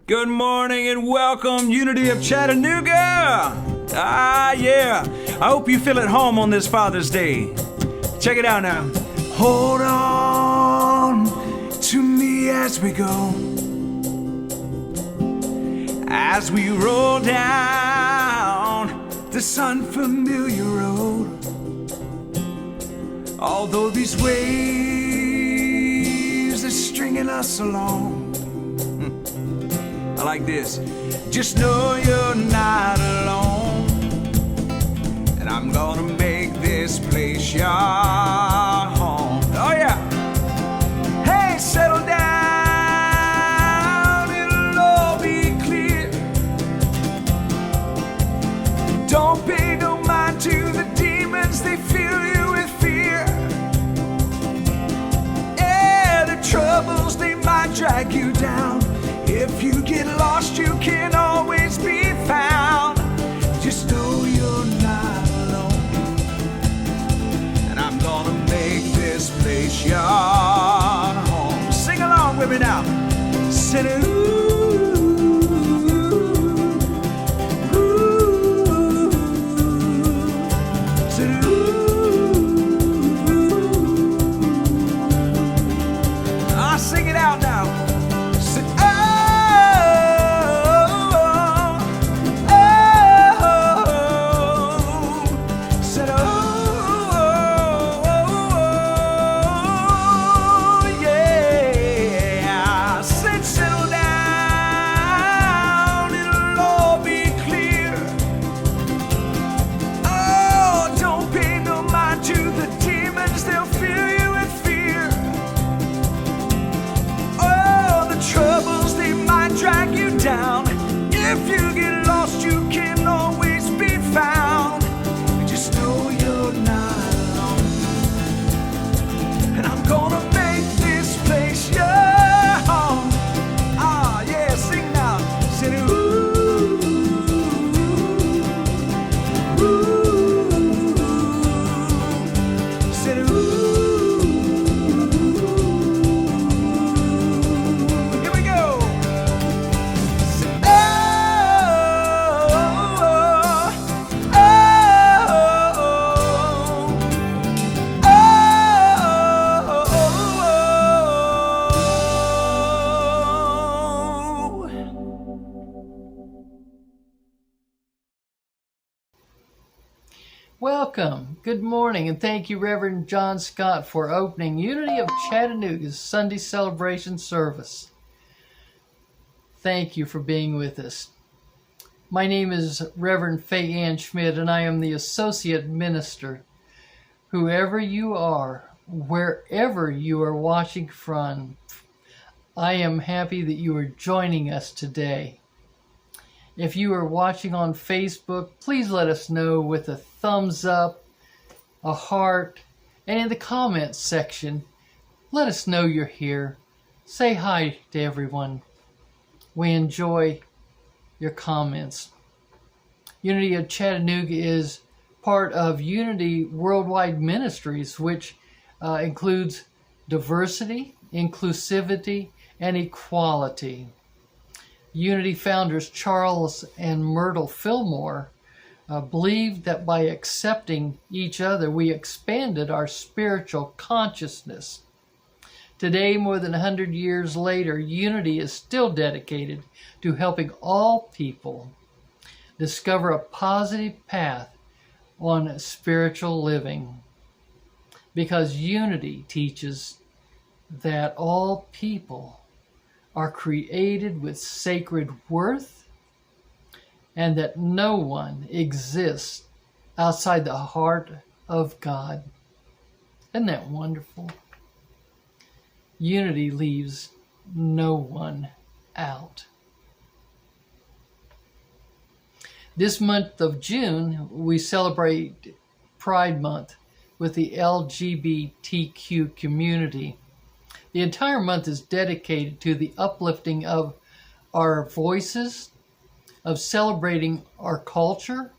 Good morning and welcome, Unity of Chattanooga. Yeah. I hope you feel at home on this Father's Day. Check it out now. Hold on to me as we go, as we roll down this unfamiliar road. Although these waves are stringing us along, I like this. Just know you're not alone, and I'm gonna make this place your home. Oh yeah. Hey, settle down, it'll all be clear. Don't pay no mind to the demons, they fill you with fear. Yeah, the troubles, they might drag you down. If you get lost, you can always be found. Just know you're not alone, and I'm gonna make this place your home. Sing along with me now. Say sing it out now. Say, drag you down. If you get lost, you can always be found. Just know you're not alone, and I'm gonna make this place your home. Ah, yeah, sing now. Say ooh, ooh, say ooh. Welcome, good morning, and thank you, Reverend Jon Scott, for opening Unity of Chattanooga's Sunday celebration service. Thank you for being with us. My name is Reverend Faye Ann Schmidt, and I am the Associate Minister. Whoever you are, wherever you are watching from, I am happy that you are joining us today. If you are watching on Facebook, please let us know with a thumbs up, a heart, and in the comments section, let us know you're here. Say hi to everyone. We enjoy your comments. Unity of Chattanooga is part of Unity Worldwide Ministries, which includes diversity, inclusivity, and equality. Unity founders Charles and Myrtle Fillmore believed that by accepting each other, we expanded our spiritual consciousness. Today, more than 100 years later, Unity is still dedicated to helping all people discover a positive path on spiritual living, because Unity teaches that all people are created with sacred worth, and that no one exists outside the heart of God. Isn't that wonderful? Unity leaves no one out. This month of June, we celebrate Pride Month with the LGBTQ community. The entire month is dedicated to the uplifting of our voices, of celebrating our culture,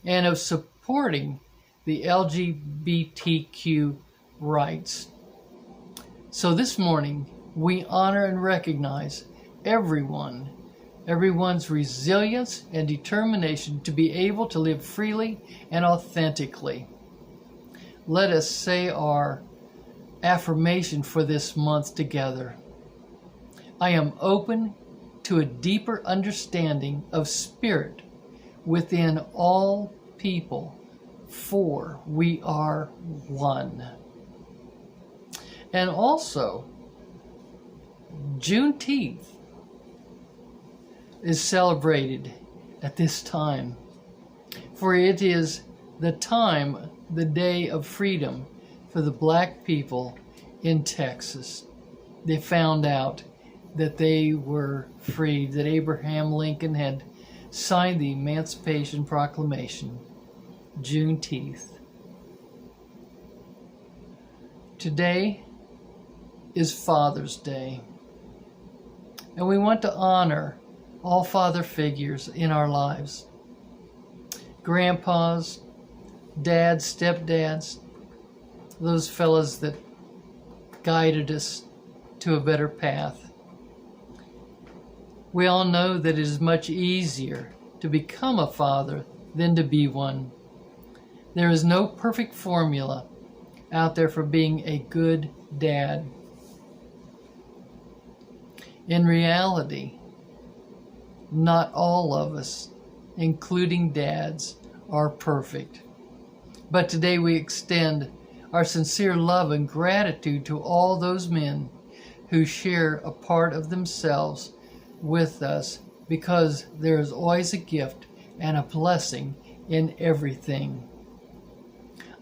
and of supporting the LGBTQ rights. So this morning, we honor and recognize everyone everyone's resilience and determination to be able to live freely and authentically. Let us say our affirmation for this month together. I am open to a deeper understanding of spirit within all people, for we are one. And also, Juneteenth is celebrated at this time, for it is the day of freedom for the black people in Texas. They found out that they were freed, that Abraham Lincoln had signed the Emancipation Proclamation, Juneteenth. Today is Father's Day, and we want to honor all father figures in our lives. Grandpas, dads, stepdads, those fellas that guided us to a better path. We all know that it is much easier to become a father than to be one. There is no perfect formula out there for being a good dad. In reality, not all of us, including dads, are perfect. But today we extend our sincere love and gratitude to all those men who share a part of themselves with us, because there is always a gift and a blessing in everything.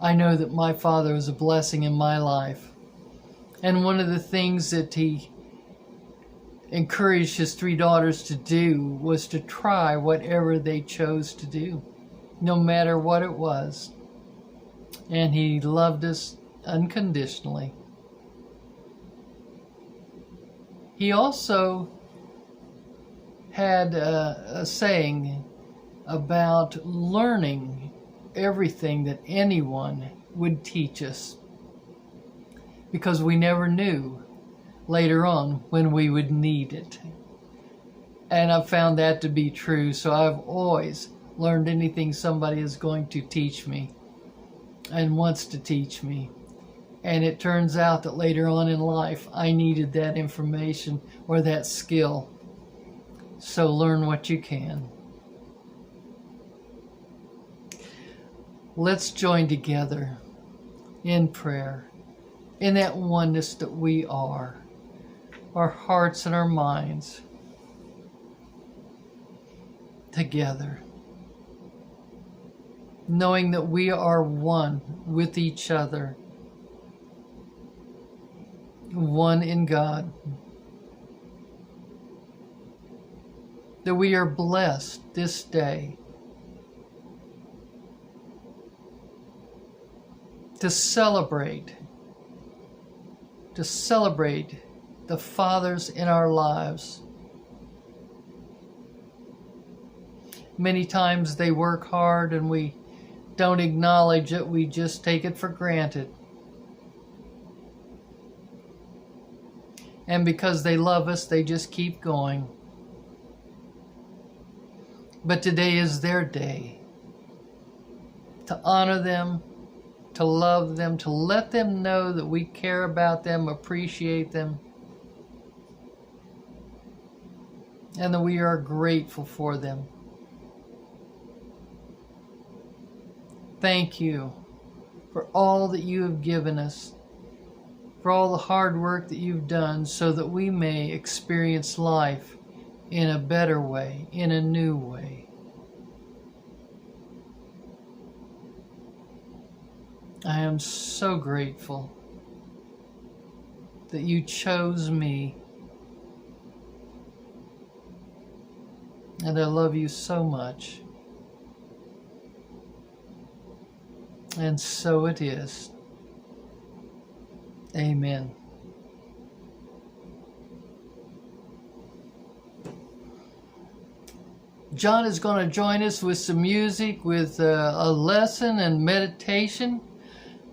I know that my father was a blessing in my life. And one of the things that he encouraged his 3 daughters to do was to try whatever they chose to do, no matter what it was. And he loved us unconditionally. He also had a saying about learning everything that anyone would teach us, because we never knew later on when we would need it. And I've found that to be true, so I've always learned anything somebody is going to teach me and wants to teach me. And it turns out that later on in life I needed that information or that skill. So learn what you can. Let's join together in prayer, in that oneness that we are, our hearts and our minds together, knowing that we are one with each other, one in God, that we are blessed this day to celebrate the fathers in our lives. Many times they work hard and we don't acknowledge it, we just take it for granted. And because they love us, they just keep going. But today is their day to honor them, to love them, to let them know that we care about them, appreciate them, and that we are grateful for them. Thank you for all that you have given us, for all the hard work that you've done so that we may experience life in a better way, in a new way. I am so grateful that you chose me, and I love you so much. And so it is. Amen. Jon is going to join us with some music, with a lesson and meditation.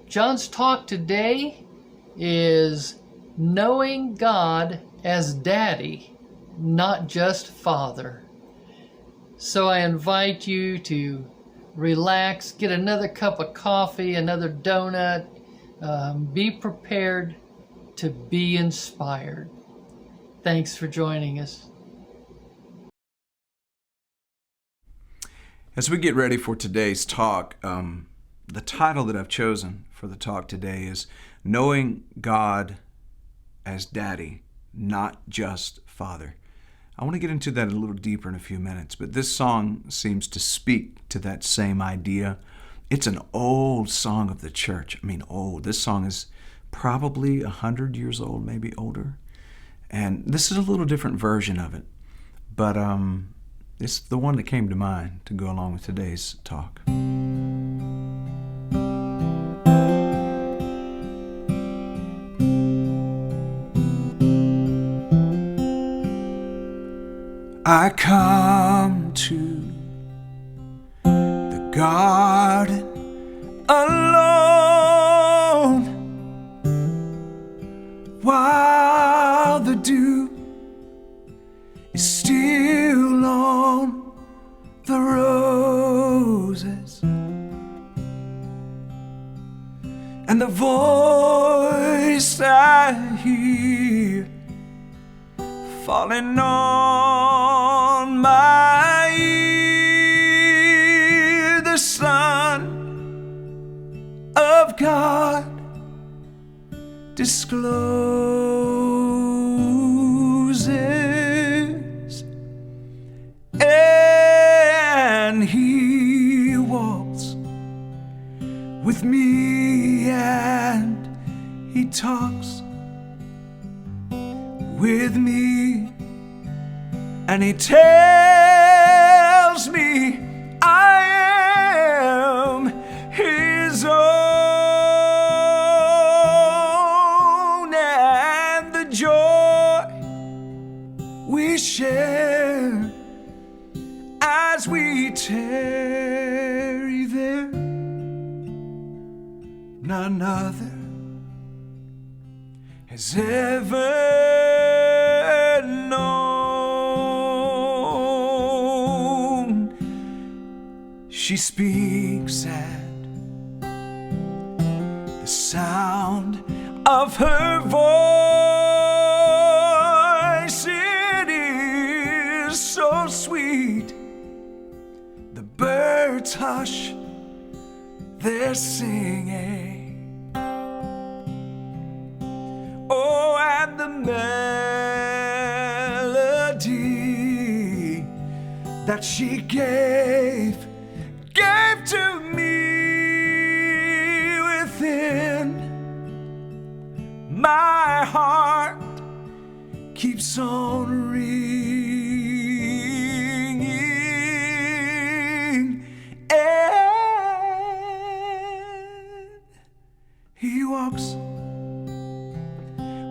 Jon's talk today is knowing God as Daddy not just Father. So I invite you to relax, get another cup of coffee, another donut. Be prepared to be inspired. Thanks for joining us. As we get ready for today's talk, the title that I've chosen for the talk today is Knowing God as Daddy, Not Just Father. I want to get into that a little deeper in a few minutes, but this song seems to speak to that same idea. It's an old song of the church. I mean, old. This song is probably 100 years old, maybe older. And this is a little different version of it, but it's the one that came to mind to go along with today's talk. I come to the garden alone while the dew is still on the roses, and the voice I hear falling on my ear, the Son of God discloses, and He walks with me and He talks with me, and He tells me I am His own, and the joy we share as we tarry there, none other has ever known. She speaks, and the sound of her voice, it is so sweet. The birds hush their singing, oh, and the melody that she gave to me within my heart keeps on ringing, and He walks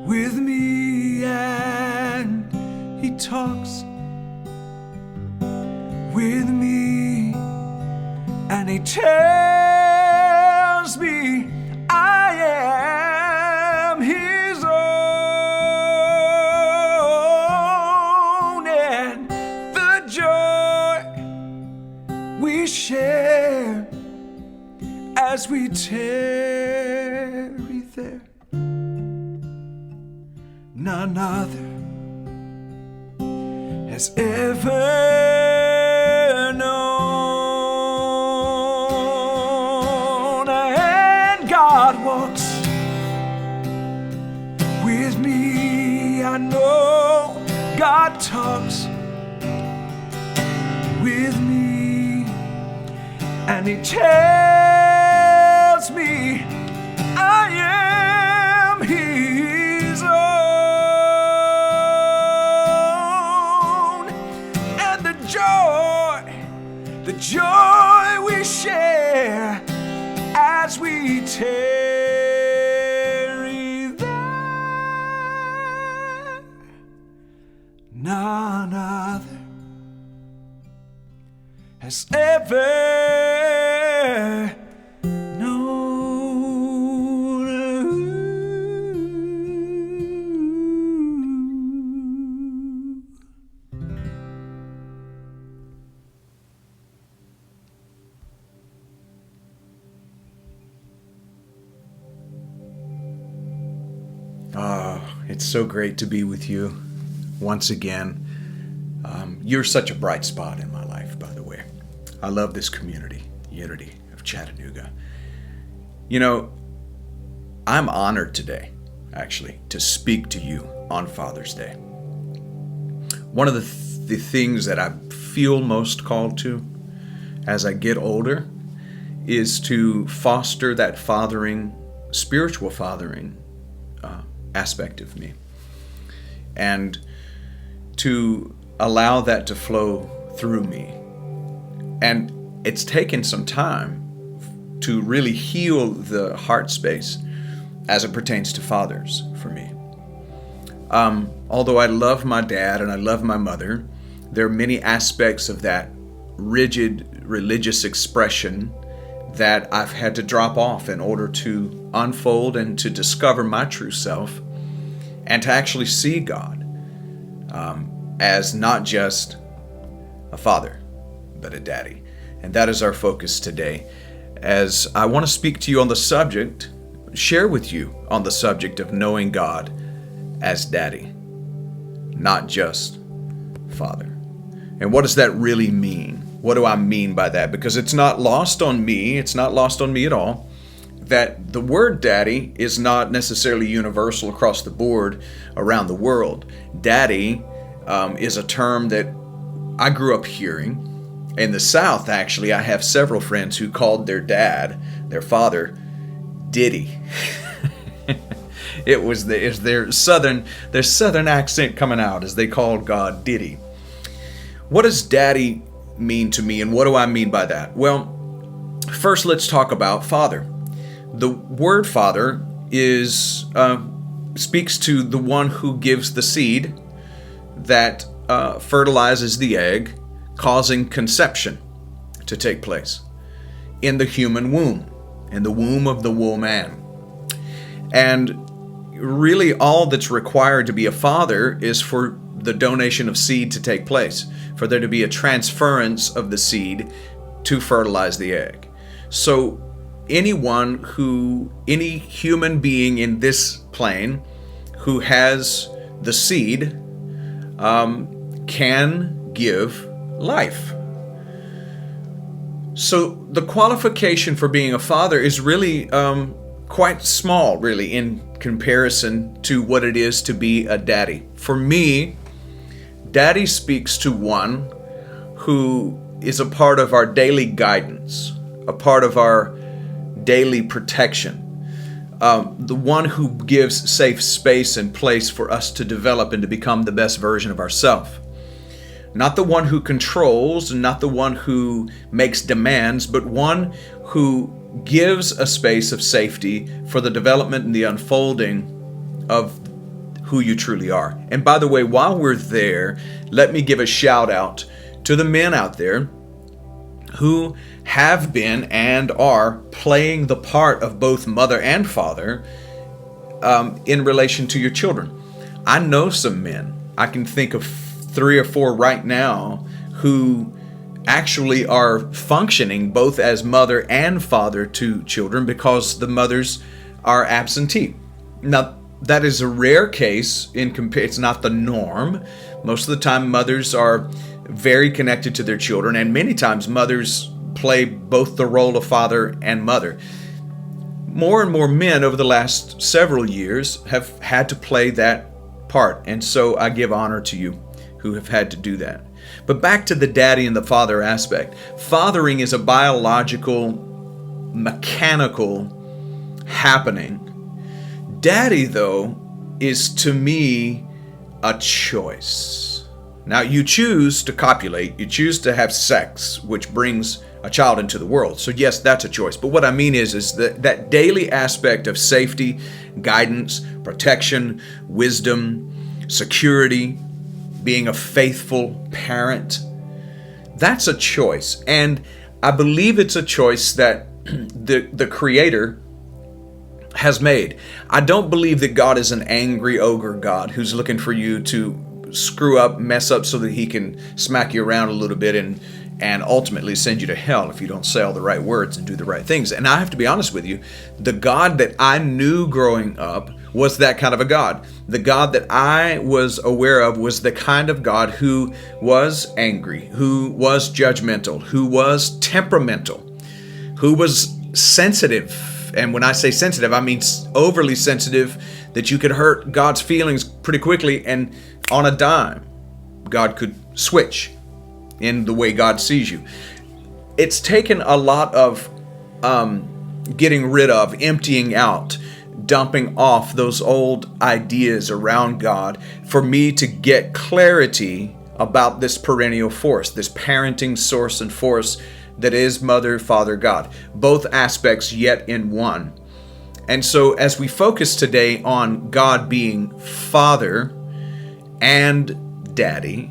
with me and He talks with me, and He tells me I am His own, and the joy we share as we tarry there, none other has ever known. And God walks with me, I know God talks with me, and He tells me I am His own, and the joy we share as we tarry there, none other has ever known. It's so great to be with you once again. You're such a bright spot in my life, by the way. I love this community, Unity of Chattanooga. You know, I'm honored today, actually, to speak to you on Father's Day. One of the things that I feel most called to as I get older is to foster that fathering, spiritual fathering aspect of me, and to allow that to flow through me. And it's taken some time to really heal the heart space as it pertains to fathers for me. Although I love my dad and I love my mother, there are many aspects of that rigid religious expression that I've had to drop off in order to unfold and to discover my true self and to actually see God as not just a father, but a daddy. And that is our focus today, as I want to speak to you on the subject, share with you on the subject of knowing God as daddy, not just father. And what does that really mean? What do I mean by that? Because it's not lost on me, it's not lost on me at all, that the word daddy is not necessarily universal across the board around the world. Daddy is a term that I grew up hearing. In the South, actually, I have several friends who called their dad, their father, Diddy. It's their southern accent coming out as they called God Diddy. What does daddy mean to me, and what do I mean by that? Well, first let's talk about father. The word father speaks to the one who gives the seed that fertilizes the egg, causing conception to take place in the human womb, in the womb of the woman. And really all that's required to be a father is for the donation of seed to take place, for there to be a transference of the seed to fertilize the egg. So any human being in this plane who has the seed can give life. So the qualification for being a father is really quite small, really, in comparison to what it is to be a daddy. For me, daddy speaks to one who is a part of our daily guidance, a part of our daily protection, the one who gives safe space and place for us to develop and to become the best version of ourselves. Not the one who controls, not the one who makes demands, but one who gives a space of safety for the development and the unfolding of who you truly are. And by the way, while we're there, let me give a shout out to the men out there who have been and are playing the part of both mother and father in relation to your children. I know some men, I can think of 3 or 4 right now, who actually are functioning both as mother and father to children because the mothers are absentee. Now, that is a rare case it's not the norm. Most of the time, mothers are very connected to their children, and many times mothers play both the role of father and mother. More and more men over the last several years have had to play that part, and so I give honor to you who have had to do that. But back to the daddy and the father aspect. Fathering is a biological, mechanical happening. Daddy, though, is to me a choice. Now, you choose to copulate, you choose to have sex, which brings a child into the world. So yes, that's a choice. But what I mean is that daily aspect of safety, guidance, protection, wisdom, security, being a faithful parent, that's a choice. And I believe it's a choice that the Creator has made. I don't believe that God is an angry ogre God who's looking for you to screw up, mess up so that he can smack you around a little bit and ultimately send you to hell if you don't say all the right words and do the right things. And I have to be honest with you, the God that I knew growing up was that kind of a God. The God that I was aware of was the kind of God who was angry, who was judgmental, who was temperamental, who was sensitive. And when I say sensitive, I mean overly sensitive, that you could hurt God's feelings pretty quickly, and on a dime, God could switch in the way God sees you. It's taken a lot of getting rid of, emptying out, dumping off those old ideas around God for me to get clarity about this perennial force, this parenting source and force that is Mother, Father, God. Both aspects yet in one. And so as we focus today on God being Father and Daddy,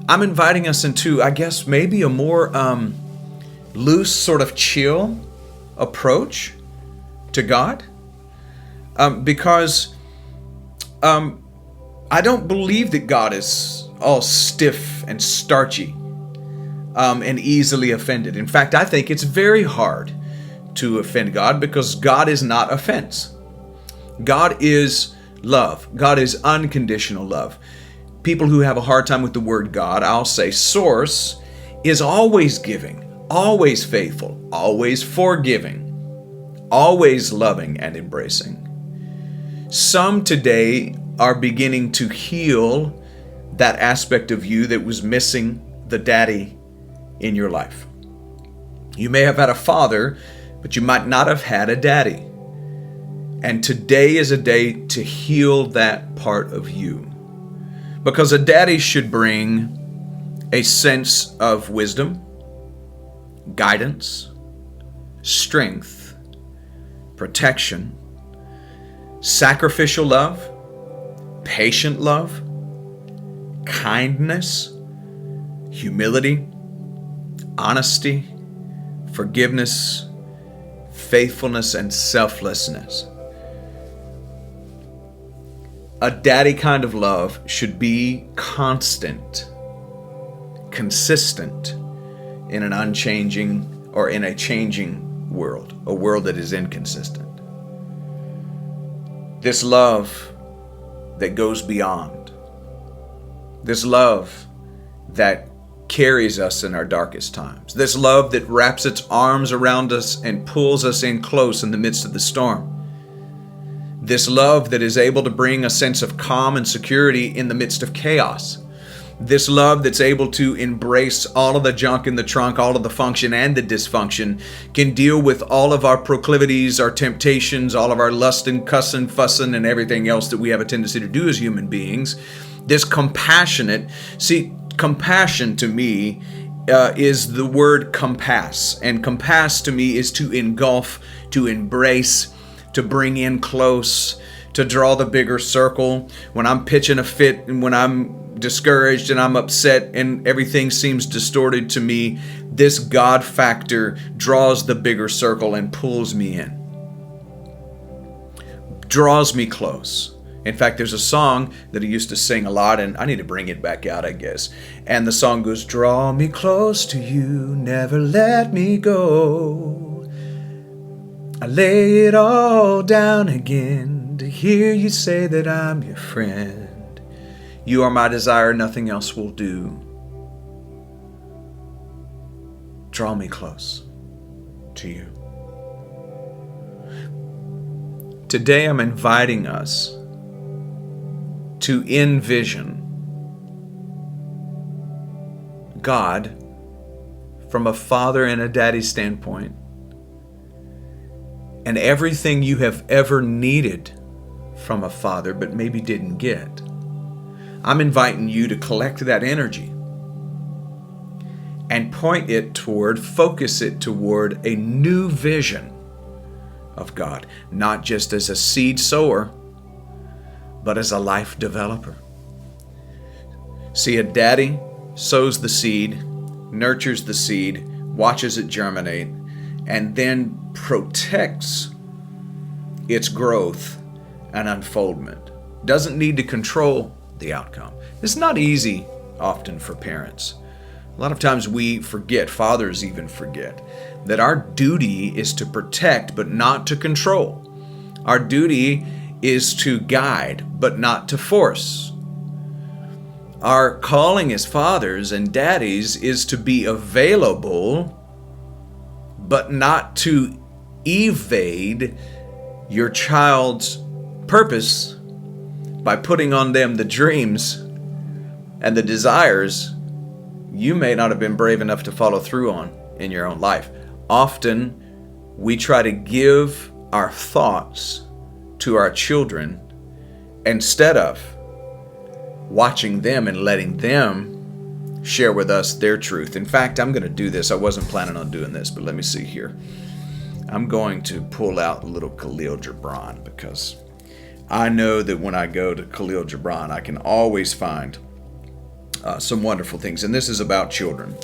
I'm inviting us into, I guess, maybe a more loose, sort of chill approach to God. Because I don't believe that God is all stiff and starchy and easily offended. In fact, I think it's very hard to offend God, because God is not offense. God is love. God is unconditional love. People who have a hard time with the word God, I'll say source, is always giving, always faithful, always forgiving, always loving and embracing. Some today are beginning to heal that aspect of you that was missing the daddy in your life. You may have had a father, but you might not have had a daddy. And today is a day to heal that part of you. Because a daddy should bring a sense of wisdom, guidance, strength, protection, sacrificial love, patient love, kindness, humility, honesty, forgiveness, faithfulness, and selflessness. A daddy kind of love should be constant, consistent in an unchanging or in a changing world, a world that is inconsistent. This love that goes beyond, this love that carries us in our darkest times, this love that wraps its arms around us and pulls us in close in the midst of the storm, this love that is able to bring a sense of calm and security in the midst of chaos, this love that's able to embrace all of the junk in the trunk, all of the function and the dysfunction, can deal with all of our proclivities, our temptations, all of our lust and cussing, fussing, and everything else that we have a tendency to do as human beings. This compassionate, compassion to me is the word compass. And compass to me is to engulf, to embrace, to bring in close, to draw the bigger circle. When I'm pitching a fit and when I'm discouraged and I'm upset and everything seems distorted to me, this God factor draws the bigger circle and pulls me in, draws me close. In fact, there's a song that I used to sing a lot, and I need to bring it back out, I guess. And the song goes, draw me close to you, never let me go. I lay it all down again to hear you say that I'm your friend. You are my desire, nothing else will do. Draw me close to you. Today I'm inviting us to envision God from a father and a daddy standpoint, and everything you have ever needed from a father but maybe didn't get. I'm inviting you to collect that energy and point it toward, focus it toward a new vision of God, not just as a seed sower, but as a life developer. See, a daddy sows the seed, nurtures the seed, watches it germinate, and then protects its growth and unfoldment. Doesn't need to control the outcome. It's not easy often for parents. A lot of times we forget, fathers even forget, that our duty is to protect but not to control. Our duty is to guide, but not to force. Our calling as fathers and daddies is to be available, but not to evade your child's purpose by putting on them the dreams and the desires you may not have been brave enough to follow through on in your own life. Often, we try to give our thoughts to our children instead of watching them and letting them share with us their truth. In fact, I'm going to do this. I wasn't planning on doing this, but let me see here. I'm going to pull out a little Khalil Gibran, because I know that when I go to Khalil Gibran, I can always find some wonderful things. And this is about children.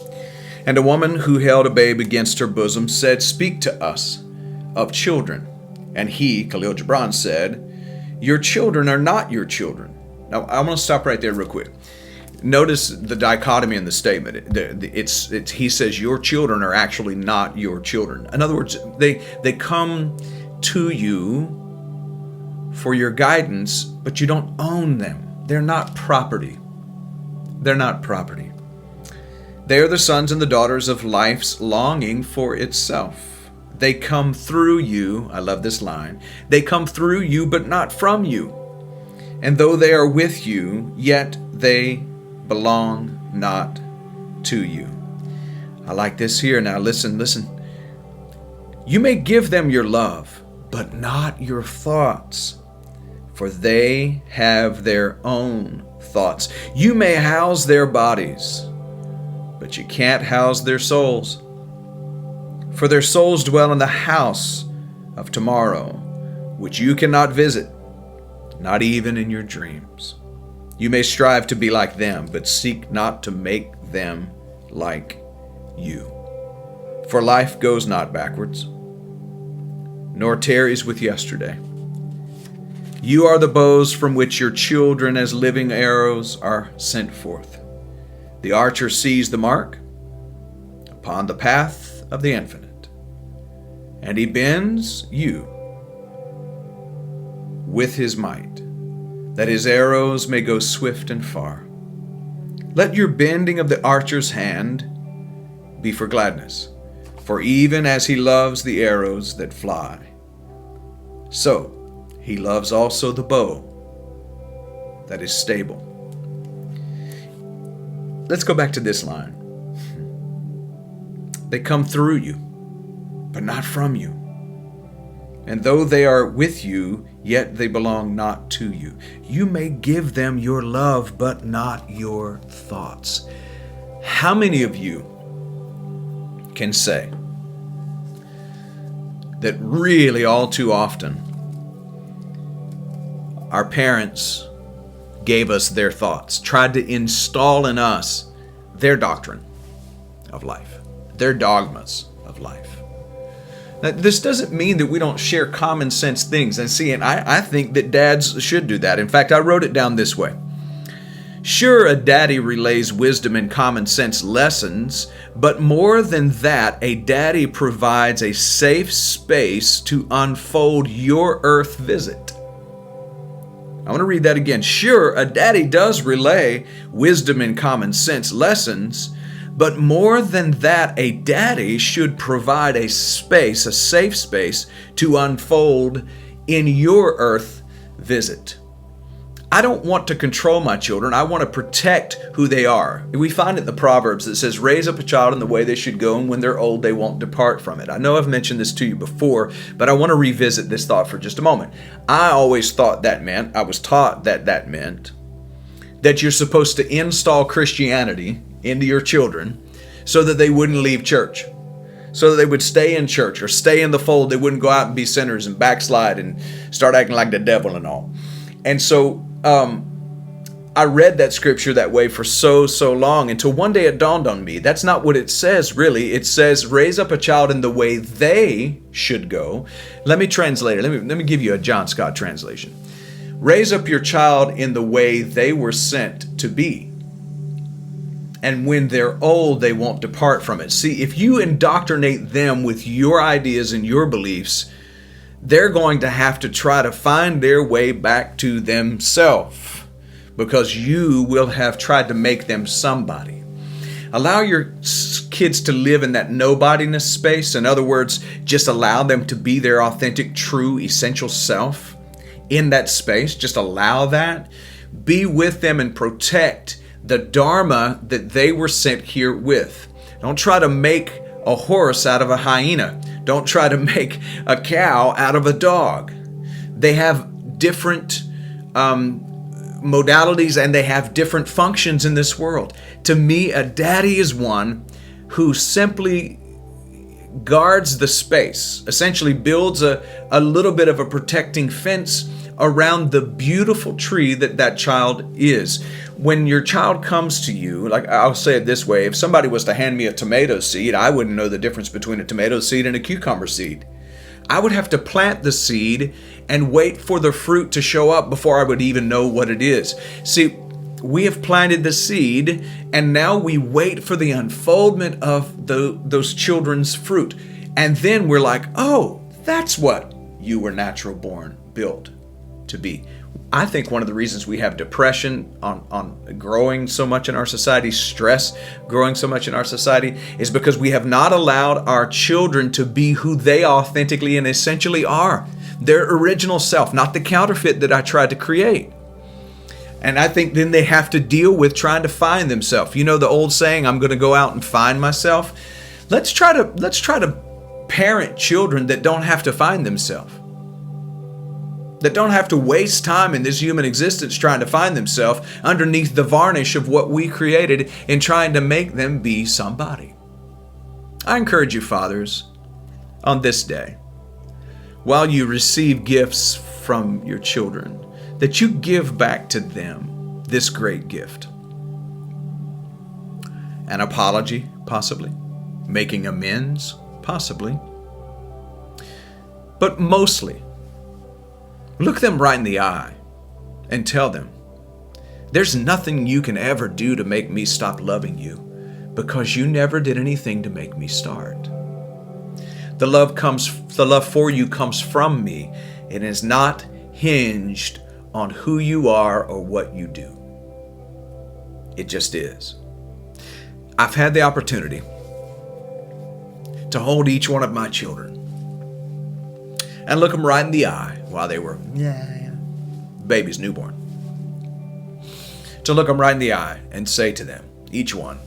And a woman who held a babe against her bosom said, "Speak to us of children." And he, Khalil Gibran, said, "Your children are not your children." Now, I want to stop right there real quick. Notice the dichotomy in the statement. He says your children are actually not your children. In other words, they come to you for your guidance, but you don't own them. They're not property. They're not property. They are the sons and the daughters of life's longing for itself. They come through you. I love this line. They come through you, but not from you. And though they are with you, yet they belong not to you. I like this here. Now listen. You may give them your love, but not your thoughts, for they have their own thoughts. You may house their bodies, but you can't house their souls. For their souls dwell in the house of tomorrow, which you cannot visit, not even in your dreams. You may strive to be like them, but seek not to make them like you. For life goes not backwards, nor tarries with yesterday. You are the bows from which your children as living arrows are sent forth. The archer sees the mark upon the path of the infinite, and he bends you with his might, that his arrows may go swift and far. Let your bending of the archer's hand be for gladness, for even as he loves the arrows that fly, so he loves also the bow that is stable. Let's go back to this line. They come through you, but not from you. And though they are with you, yet they belong not to you. You may give them your love, but not your thoughts. How many of you can say that really all too often our parents gave us their thoughts, tried to install in us their doctrine of life, their dogmas of life? Now, this doesn't mean that we don't share common sense things. And I think that dads should do that. In fact, I wrote it down this way. Sure, a daddy relays wisdom and common sense lessons, but more than that, a daddy provides a safe space to unfold your earth visit. I want to read that again. Sure, a daddy does relay wisdom and common sense lessons, but more than that, a daddy should provide a space, a safe space, to unfold in your earth visit. I don't want to control my children. I want to protect who they are. We find it in the Proverbs that says, raise up a child in the way they should go, and when they're old, they won't depart from it. I know I've mentioned this to you before, but I want to revisit this thought for just a moment. I always thought I was taught that meant that you're supposed to install Christianity into your children so that they wouldn't leave church, so that they would stay in church or stay in the fold. They wouldn't go out and be sinners and backslide and start acting like the devil and all. And so I read that scripture that way for so long until one day it dawned on me. That's not what it says, really. It says, raise up a child in the way they should go. Let me translate it. Let me give you a Jon Scott translation. Raise up your child in the way they were sent to be, and when they're old, they won't depart from it. See, if you indoctrinate them with your ideas and your beliefs, they're going to have to try to find their way back to themselves, because you will have tried to make them somebody. Allow your kids to live in that nobodiness space. In other words, just allow them to be their authentic, true, essential self in that space. Just allow that. Be with them and protect the dharma that they were sent here with. Don't try to make a horse out of a hyena. Don't try to make a cow out of a dog. They have different modalities, and they have different functions in this world. To me, a daddy is one who simply guards the space, essentially builds a little bit of a protecting fence around the beautiful tree that child is. When your child comes to you, like, I'll say it this way, if somebody was to hand me a tomato seed, I wouldn't know the difference between a tomato seed and a cucumber seed. I would have to plant the seed and wait for the fruit to show up before I would even know what it is. See, we have planted the seed, and now we wait for the unfoldment of those children's fruit. And then we're like, oh, that's what you were natural born, built to be. I think one of the reasons we have depression on growing so much in our society, stress growing so much in our society, is because we have not allowed our children to be who they authentically and essentially are. Their original self, not the counterfeit that I tried to create. And I think then they have to deal with trying to find themselves. You know the old saying, I'm going to go out and find myself. Let's try to parent children that don't have to find themselves. That don't have to waste time in this human existence trying to find themselves underneath the varnish of what we created in trying to make them be somebody. I encourage you, fathers, on this day, while you receive gifts from your children, that you give back to them this great gift. An apology, possibly. Making amends, possibly. But mostly, look them right in the eye and tell them, there's nothing you can ever do to make me stop loving you, because you never did anything to make me start. The love for you comes from me. It is not hinged on who you are or what you do. It just is. I've had the opportunity to hold each one of my children and look them right in the eye while they were babies, newborn. To look them right in the eye and say to them, each one,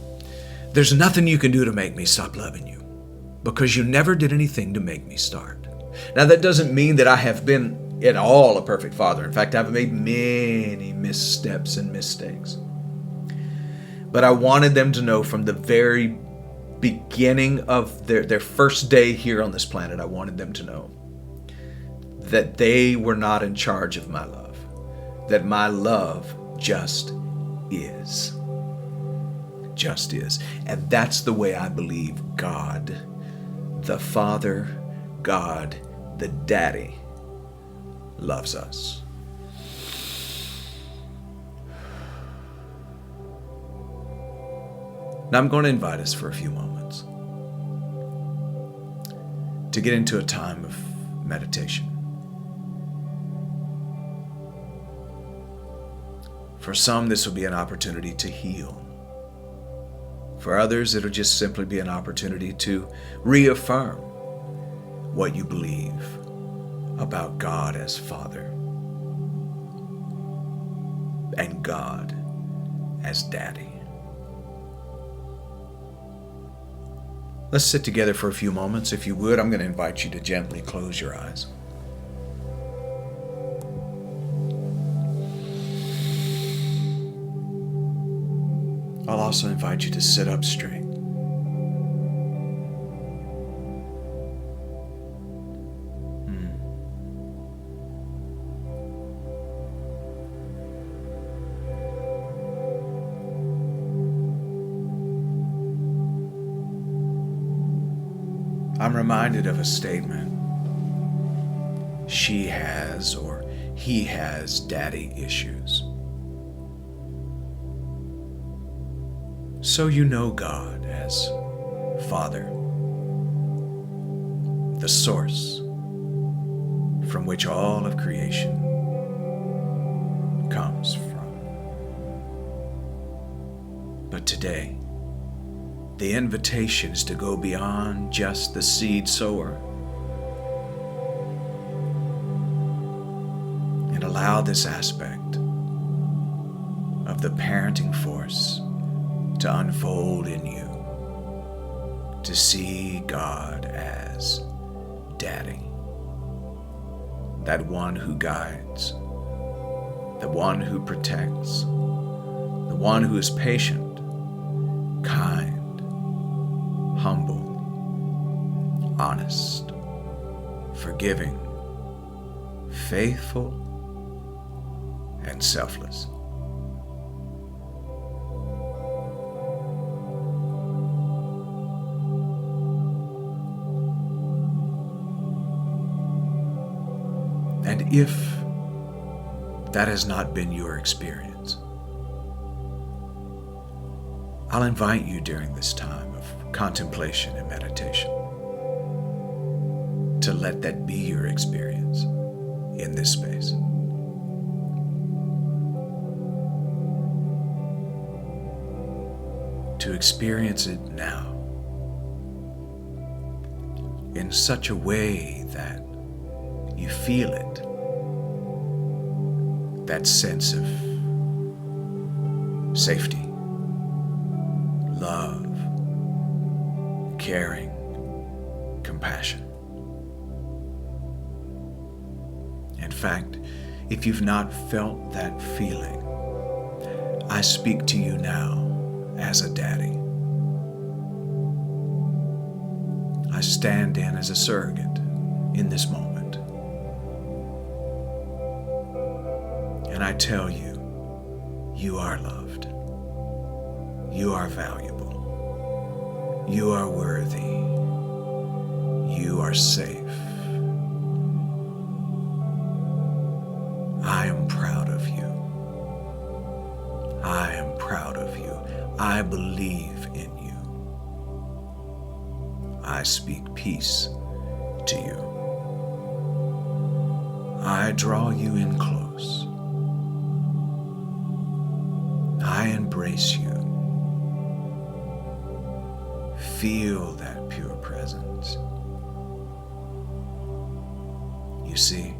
there's nothing you can do to make me stop loving you, because you never did anything to make me start. Now, that doesn't mean that I have been at all a perfect father. In fact, I've made many missteps and mistakes. But I wanted them to know from the very beginning of their first day here on this planet, I wanted them to know that they were not in charge of my love, that my love just is. Just is. And that's the way I believe God, the Father, God, the Daddy, loves us. Now I'm going to invite us for a few moments to get into a time of meditation. For some, this will be an opportunity to heal. For others, it'll just simply be an opportunity to reaffirm what you believe about God as Father and God as Daddy. Let's sit together for a few moments. If you would, I'm going to invite you to gently close your eyes. I'll also invite you to sit up straight. I'm reminded of a statement. She has or he has daddy issues. So you know God as Father, the source, from which all of creation comes from. But today, the invitation is to go beyond just the seed sower and allow this aspect of the parenting force to unfold in you, to see God as Daddy, that one who guides, the one who protects, the one who is patient, kind, humble, honest, forgiving, faithful, and selfless. And if that has not been your experience, I'll invite you during this time of contemplation and meditation to let that be your experience in this space. To experience it now in such a way that you feel it, that sense of safety, love, caring, compassion. In fact, if you've not felt that feeling, I speak to you now as a daddy. I stand in as a surrogate in this moment. And I tell you, you are loved. You are valuable. You are worthy. You are safe. I am proud of you. I am proud of you. I believe in you. I speak peace to you. I draw you in close. I embrace you. Feel that pure presence. You see,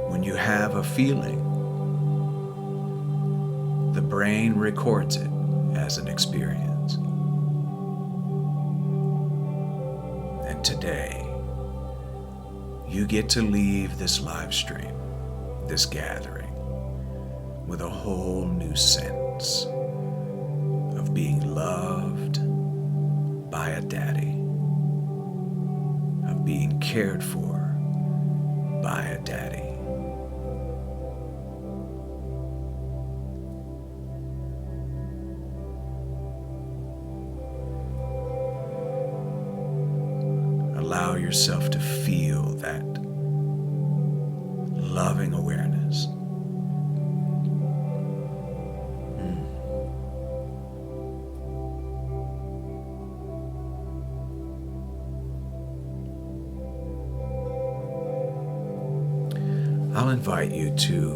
when you have a feeling, the brain records it as an experience. And today, you get to leave this live stream, this gathering, with a whole new sense of being loved by a daddy, of being cared for by a daddy. Allow yourself to feel that loving awareness. I'll invite you to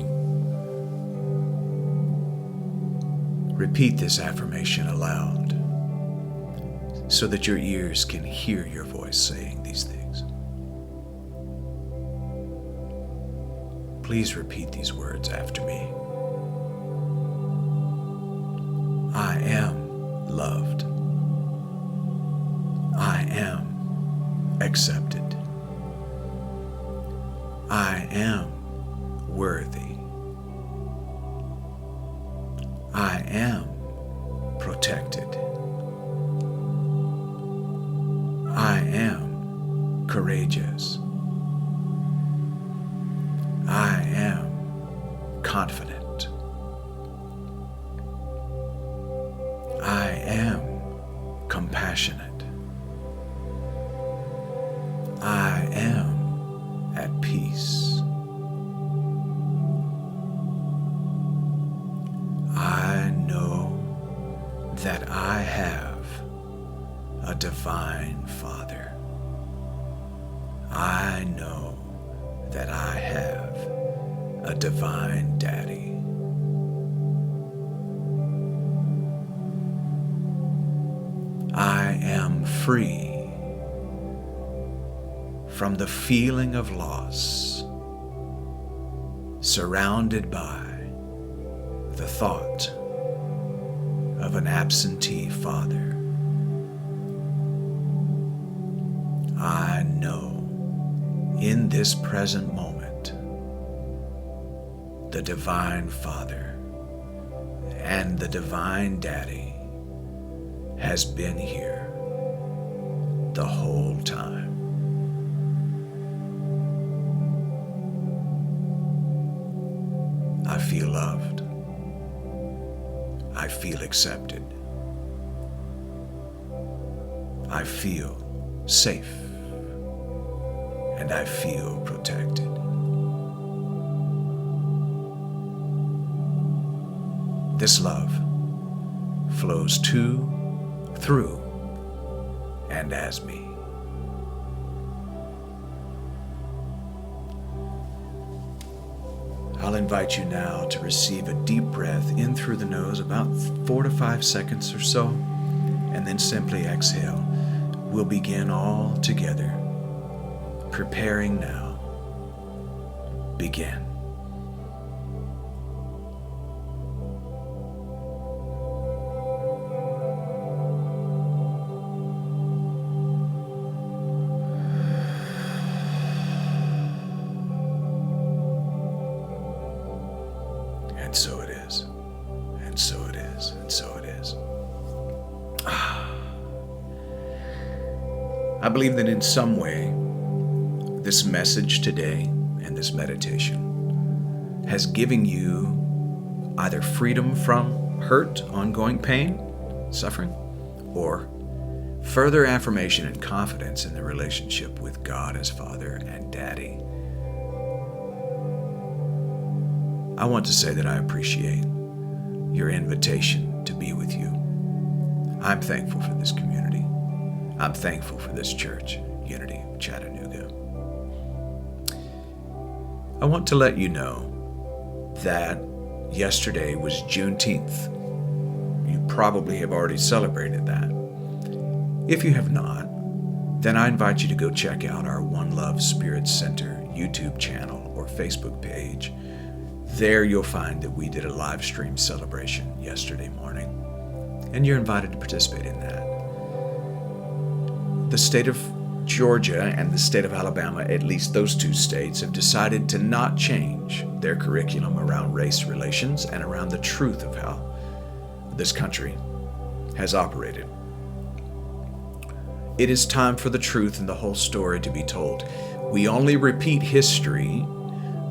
repeat this affirmation aloud so that your ears can hear your voice saying these things. Please repeat these words after me. I am loved. I am accepted. I am worthy. I am protected. I am courageous. I am confident. I am compassionate. I am at peace. I know that I have a divine Father. I know that I have a divine daddy. I am free from the feeling of loss, surrounded by the thought of an absentee father. I know in this present moment the divine Father and the divine Daddy has been here the whole time. I feel loved. I feel accepted. I feel safe. And I feel protected. This love flows to, through, and as me. I'll invite you now to receive a deep breath in through the nose, about 4 to 5 seconds or so, and then simply exhale. We'll begin all together. Preparing now. Begin. And so it is. And so it is. And so it is. I believe that in some way, this message today and this meditation has given you either freedom from hurt, ongoing pain, suffering, or further affirmation and confidence in the relationship with God as Father and Daddy. I want to say that I appreciate your invitation to be with you. I'm thankful for this community. I'm thankful for this church, Unity of Chattanooga. I want to let you know that yesterday was Juneteenth. You probably have already celebrated that. If you have not, then I invite you to go check out our One Love Spirit Center YouTube channel or Facebook page. There you'll find that we did a live stream celebration yesterday morning, and you're invited to participate in that. The state of Georgia and the state of Alabama, at least those two states, have decided to not change their curriculum around race relations and around the truth of how this country has operated. It is time for the truth and the whole story to be told. We only repeat history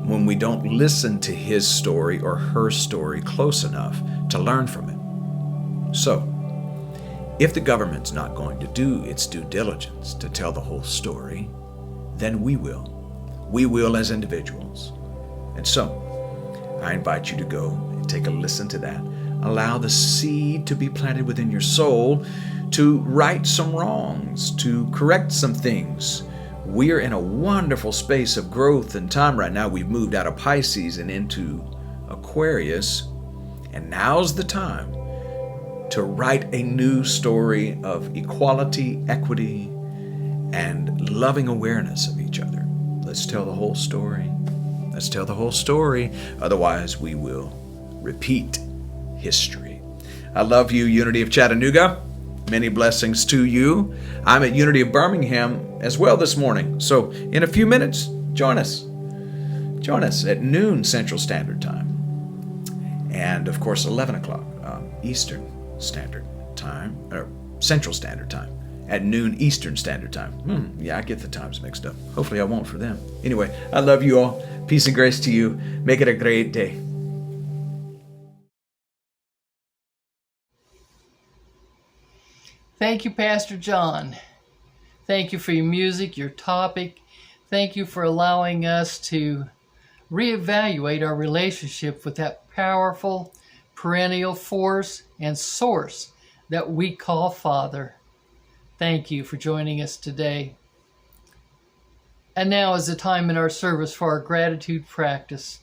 when we don't listen to his story or her story close enough to learn from it. So, if the government's not going to do its due diligence to tell the whole story, then we will. We will as individuals. And so, I invite you to go and take a listen to that. Allow the seed to be planted within your soul to right some wrongs, to correct some things. We're in a wonderful space of growth and time right now. We've moved out of Pisces and into Aquarius, and now's the time to write a new story of equality, equity, and loving awareness of each other. Let's tell the whole story. Let's tell the whole story. Otherwise, we will repeat history. I love you, Unity of Chattanooga. Many blessings to you. I'm at Unity of Birmingham as well this morning. So in a few minutes, join us. Join us at noon Central Standard Time. And of course, 11 o'clock Eastern Standard Time, or Central Standard Time, at noon Eastern Standard Time. Yeah, I get the times mixed up. Hopefully I won't for them. Anyway, I love you all. Peace and grace to you. Make it a great day. Thank you, Pastor John. Thank you for your music, your topic. Thank you for allowing us to reevaluate our relationship with that powerful, perennial force and source that we call Father. Thank you for joining us today. And now is the time in our service for our gratitude practice.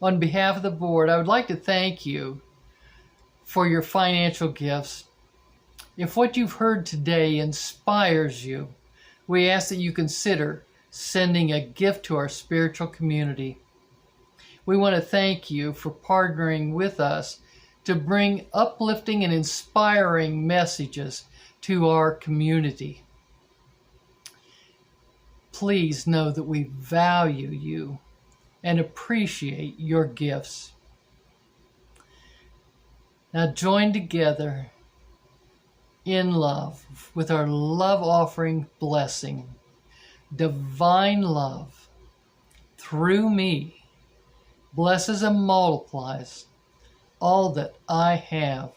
On behalf of the board, I would like to thank you for your financial gifts. If what you've heard today inspires you, we ask that you consider sending a gift to our spiritual community. We want to thank you for partnering with us to bring uplifting and inspiring messages to our community. Please know that we value you and appreciate your gifts. Now join together in love with our love offering blessing. Divine love through me blesses and multiplies all that I have,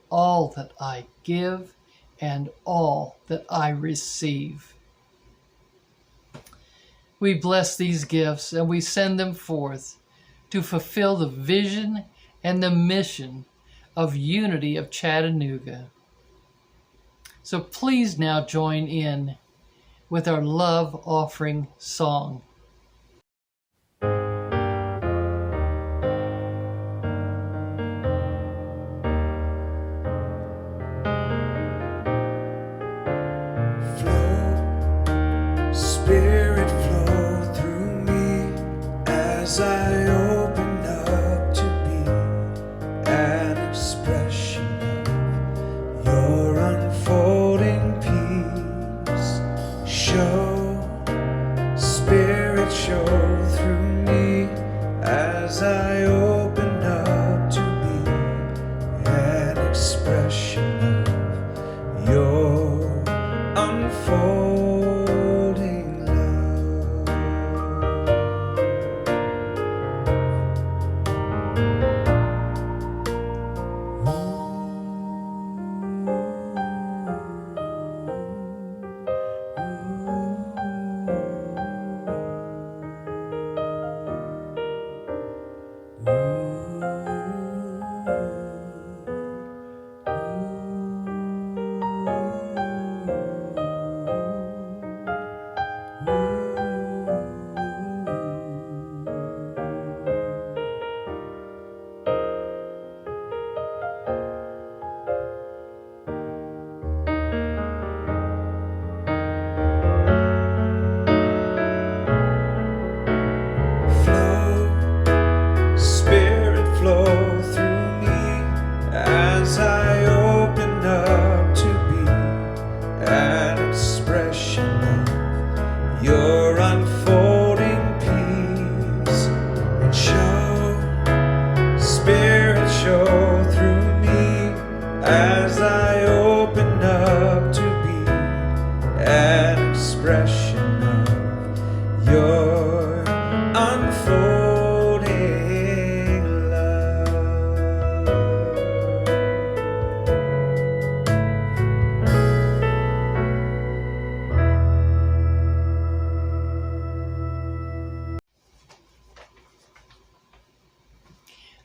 all that I give, and all that I receive. We bless these gifts and we send them forth to fulfill the vision and the mission of Unity of Chattanooga. So please now join in with our love offering song. Spirit flow through me as I open up to be an expression of your unfolding peace. Spirit show through me as I open up to be an expression of your unfolding.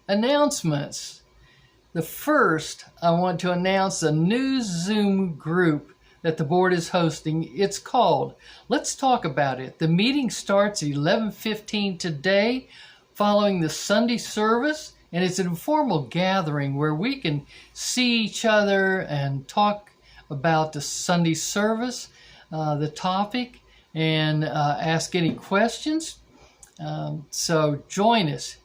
Announcements. The first, I want to announce a new Zoom group that the board is hosting. It's called Let's Talk About It. The meeting starts at 11:15 today following the Sunday service, and it's an informal gathering where we can see each other and talk about the Sunday service, the topic, and ask any questions. So join us.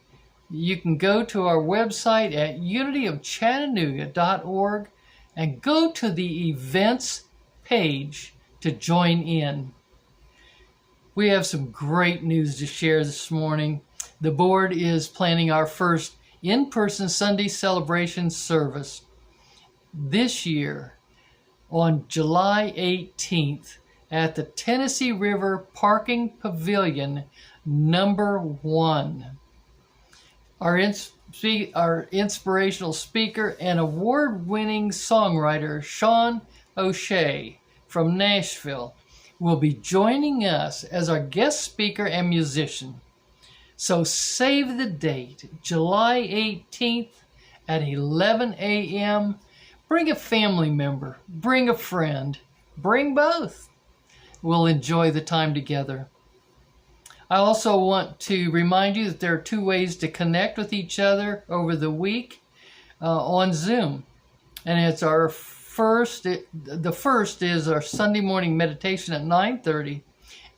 You can go to our website at unityofchattanooga.org and go to the events page to join in. We have some great news to share this morning. The board is planning our first in-person Sunday celebration service this year on July 18th at the Tennessee River Parking Pavilion number 1. Our inspirational speaker and award-winning songwriter Sean O'Shea from Nashville will be joining us as our guest speaker and musician. So save the date, July 18th at 11 a.m. Bring a family member, bring a friend, bring both. we'll enjoy the time together. I also want to remind you that there are 2 ways to connect with each other over the week on Zoom. And it's the first is our Sunday morning meditation at 9:30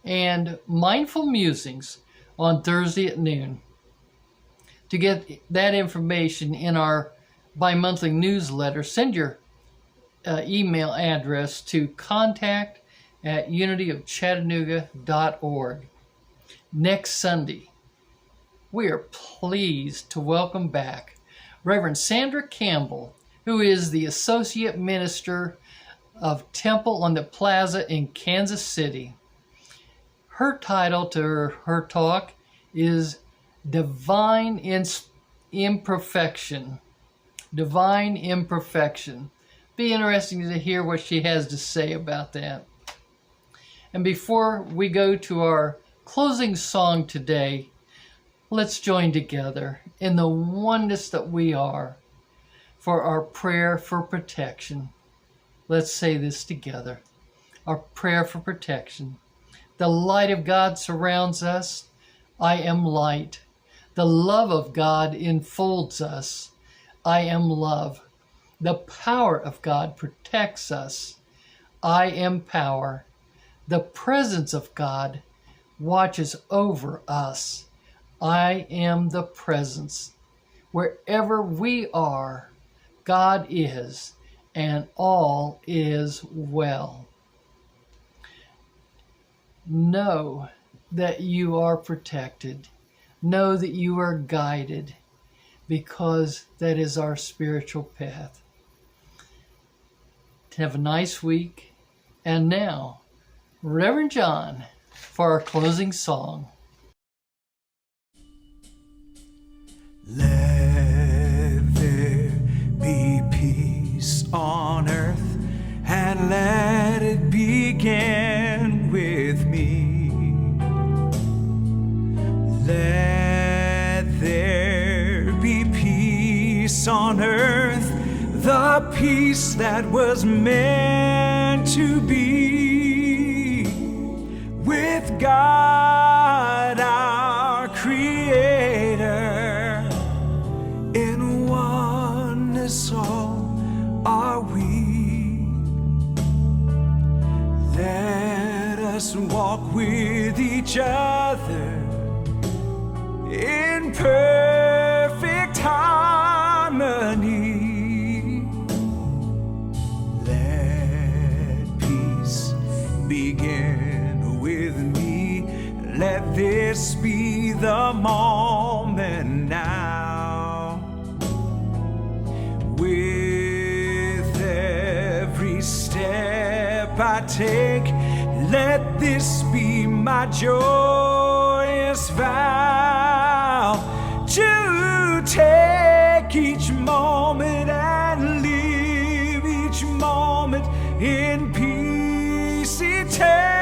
and mindful musings on Thursday at noon. To get that information in our bi-monthly newsletter, send your email address to contact@unityofchattanooga.org. Next Sunday, we are pleased to welcome back Reverend Sandra Campbell, who is the Associate Minister of Temple on the Plaza in Kansas City. Her title to her talk is Divine Imperfection. Divine Imperfection. Be interesting to hear what she has to say about that. And before we go to our closing song today, let's join together in the oneness that we are for our prayer for protection. Let's say this together. Our prayer for protection. The light of God surrounds us. I am light. The love of God enfolds us. I am love. The power of God protects us. I am power. The presence of God watches over us. I am the presence. Wherever we are, God is, and all is well. Know that you are protected. Know that you are guided, because that is our spiritual path. Have a nice week. And now, Reverend Jon for our closing song. Let there be peace on earth, and let it begin with me. Let there be peace on earth, the peace that was meant to be with God our Creator. In oneness all are we. Let us walk with each other in perfect harmony. Begin with me. Let this be the moment now. With every step I take, let this be my joyous vow to take each moment and live each moment in peace eternal.